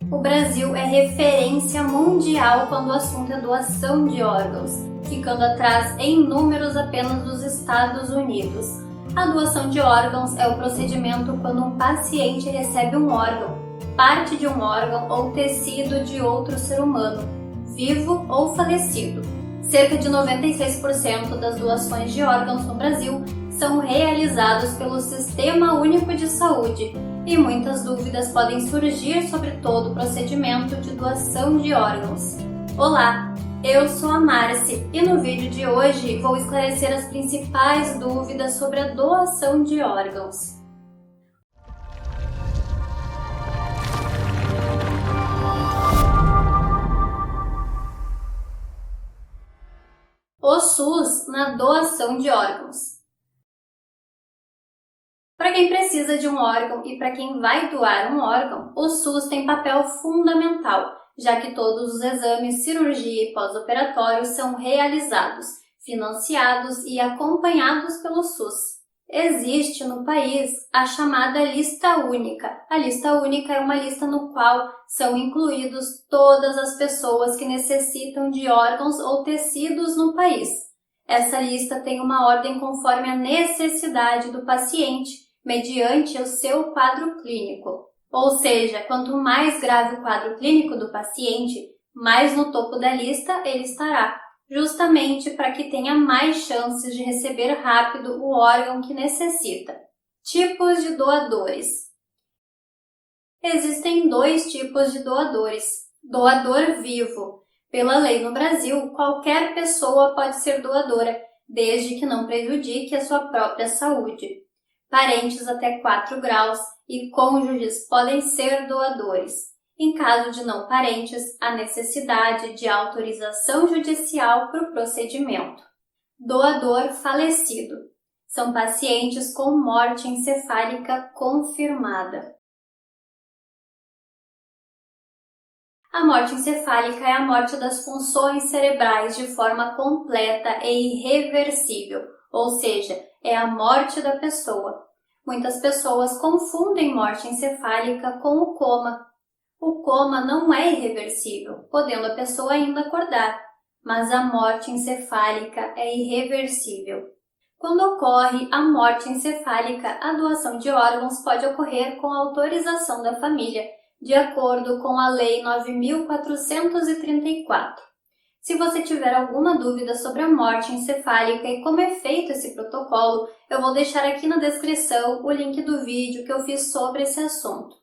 O Brasil é referência mundial quando o assunto é doação de órgãos, ficando atrás em números apenas dos Estados Unidos. A doação de órgãos é o procedimento quando um paciente recebe um órgão, parte de um órgão ou tecido de outro ser humano, vivo ou falecido. Cerca de 96% das doações de órgãos no Brasil são realizados pelo Sistema Único de Saúde, e muitas dúvidas podem surgir sobre todo o procedimento de doação de órgãos. Olá, eu sou a Marci e no vídeo de hoje vou esclarecer as principais dúvidas sobre a doação de órgãos. O SUS na doação de órgãos. Para quem precisa de um órgão e para quem vai doar um órgão, o SUS tem papel fundamental, já que todos os exames, cirurgia e pós-operatório são realizados, financiados e acompanhados pelo SUS. Existe no país a chamada Lista Única. A Lista Única é uma lista no qual são incluídos todas as pessoas que necessitam de órgãos ou tecidos no país. Essa lista tem uma ordem conforme a necessidade do paciente, mediante o seu quadro clínico. Ou seja, quanto mais grave o quadro clínico do paciente, mais no topo da lista ele estará, justamente para que tenha mais chances de receber rápido o órgão que necessita. Tipos de doadores. Existem dois tipos de doadores. Doador vivo. Pela lei no Brasil, qualquer pessoa pode ser doadora, desde que não prejudique a sua própria saúde. Parentes até 4 graus e cônjuges podem ser doadores. Em caso de não parentes, há necessidade de autorização judicial para o procedimento. Doador falecido. São pacientes com morte encefálica confirmada. A morte encefálica é a morte das funções cerebrais de forma completa e irreversível, ou seja, é a morte da pessoa. Muitas pessoas confundem morte encefálica com o coma. O coma não é irreversível, podendo a pessoa ainda acordar, mas a morte encefálica é irreversível. Quando ocorre a morte encefálica, a doação de órgãos pode ocorrer com autorização da família, de acordo com a Lei 9.434. Se você tiver alguma dúvida sobre a morte encefálica e como é feito esse protocolo, eu vou deixar aqui na descrição o link do vídeo que eu fiz sobre esse assunto.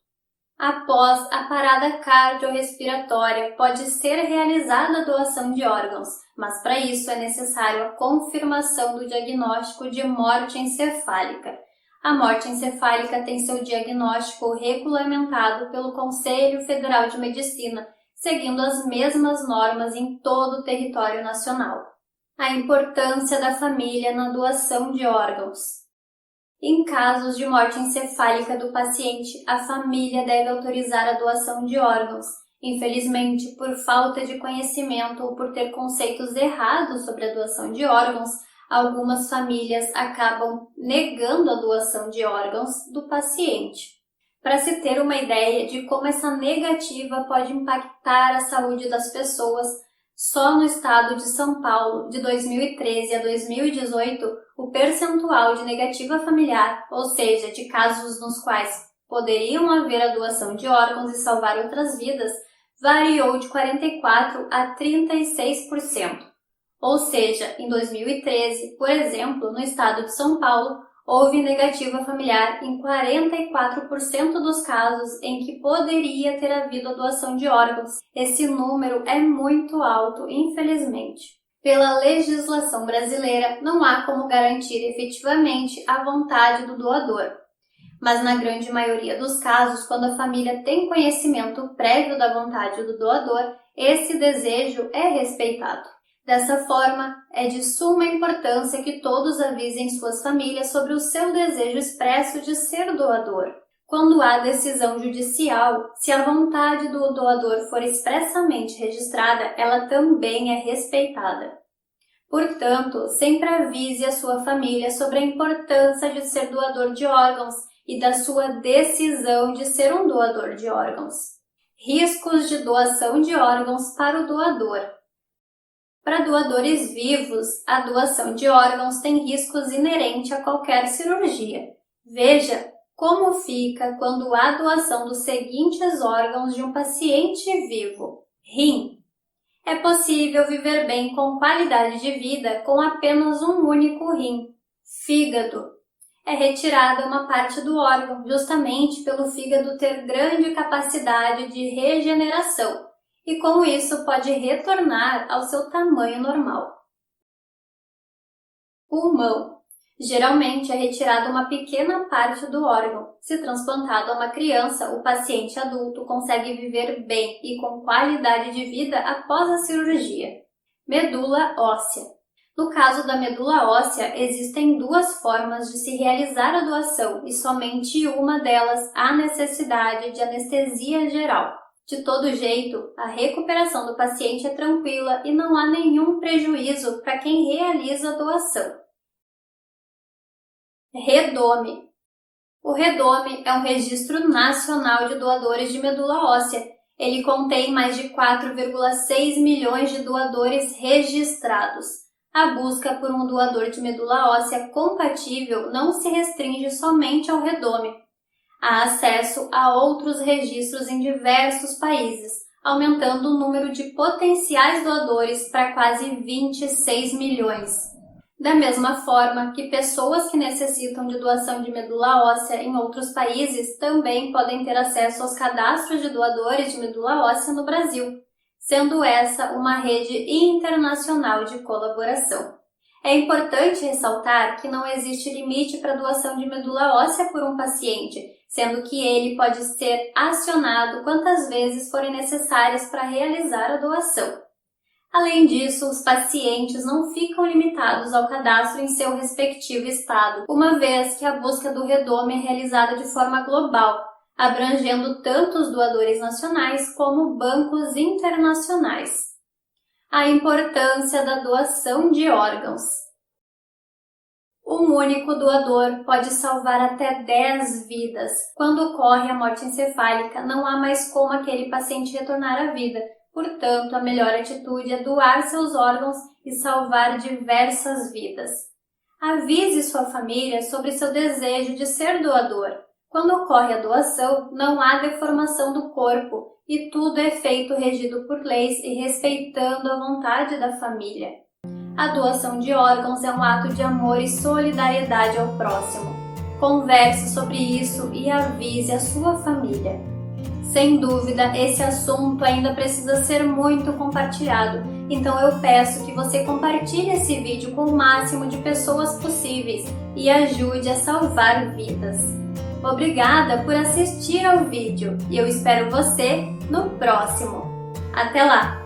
Após a parada cardiorrespiratória, pode ser realizada a doação de órgãos, mas para isso é necessário a confirmação do diagnóstico de morte encefálica. A morte encefálica tem seu diagnóstico regulamentado pelo Conselho Federal de Medicina, seguindo as mesmas normas em todo o território nacional. A importância da família na doação de órgãos. Em casos de morte encefálica do paciente, a família deve autorizar a doação de órgãos. Infelizmente, por falta de conhecimento ou por ter conceitos errados sobre a doação de órgãos, algumas famílias acabam negando a doação de órgãos do paciente. Para se ter uma ideia de como essa negativa pode impactar a saúde das pessoas, só no estado de São Paulo, de 2013 a 2018, o percentual de negativa familiar, ou seja, de casos nos quais poderiam haver a doação de órgãos e salvar outras vidas, variou de 44% a 36%. Ou seja, em 2013, por exemplo, no estado de São Paulo, houve negativa familiar em 44% dos casos em que poderia ter havido a doação de órgãos. Esse número é muito alto, infelizmente. Pela legislação brasileira, não há como garantir efetivamente a vontade do doador. Mas na grande maioria dos casos, quando a família tem conhecimento prévio da vontade do doador, esse desejo é respeitado. Dessa forma, é de suma importância que todos avisem suas famílias sobre o seu desejo expresso de ser doador. Quando há decisão judicial, se a vontade do doador for expressamente registrada, ela também é respeitada. Portanto, sempre avise a sua família sobre a importância de ser doador de órgãos e da sua decisão de ser um doador de órgãos. Riscos de doação de órgãos para o doador. Para doadores vivos, a doação de órgãos tem riscos inerentes a qualquer cirurgia. Veja como fica quando há doação dos seguintes órgãos de um paciente vivo. Rim. É possível viver bem com qualidade de vida com apenas um único rim. Fígado. É retirada uma parte do órgão, justamente pelo fígado ter grande capacidade de regeneração, e com isso pode retornar ao seu tamanho normal. Pulmão. Geralmente é retirada uma pequena parte do órgão. Se transplantado a uma criança, o paciente adulto consegue viver bem e com qualidade de vida após a cirurgia. Medula óssea. No caso da medula óssea, existem duas formas de se realizar a doação e somente uma delas há necessidade de anestesia geral. De todo jeito, a recuperação do paciente é tranquila e não há nenhum prejuízo para quem realiza a doação. Redome. O Redome é um registro nacional de doadores de medula óssea. Ele contém mais de 4,6 milhões de doadores registrados. A busca por um doador de medula óssea compatível não se restringe somente ao Redome. Há acesso a outros registros em diversos países, aumentando o número de potenciais doadores para quase 26 milhões. Da mesma forma que pessoas que necessitam de doação de medula óssea em outros países também podem ter acesso aos cadastros de doadores de medula óssea no Brasil, sendo essa uma rede internacional de colaboração. É importante ressaltar que não existe limite para a doação de medula óssea por um paciente, sendo que ele pode ser acionado quantas vezes forem necessárias para realizar a doação. Além disso, os pacientes não ficam limitados ao cadastro em seu respectivo estado, uma vez que a busca do Redome é realizada de forma global, abrangendo tanto os doadores nacionais como bancos internacionais. A importância da doação de órgãos. Um único doador pode salvar até 10 vidas. Quando ocorre a morte encefálica, não há mais como aquele paciente retornar à vida. Portanto, a melhor atitude é doar seus órgãos e salvar diversas vidas. Avise sua família sobre seu desejo de ser doador. Quando ocorre a doação, não há deformação do corpo e tudo é feito regido por leis e respeitando a vontade da família. A doação de órgãos é um ato de amor e solidariedade ao próximo. Converse sobre isso e avise a sua família. Sem dúvida, esse assunto ainda precisa ser muito compartilhado, então eu peço que você compartilhe esse vídeo com o máximo de pessoas possíveis e ajude a salvar vidas. Obrigada por assistir ao vídeo e eu espero você no próximo. Até lá!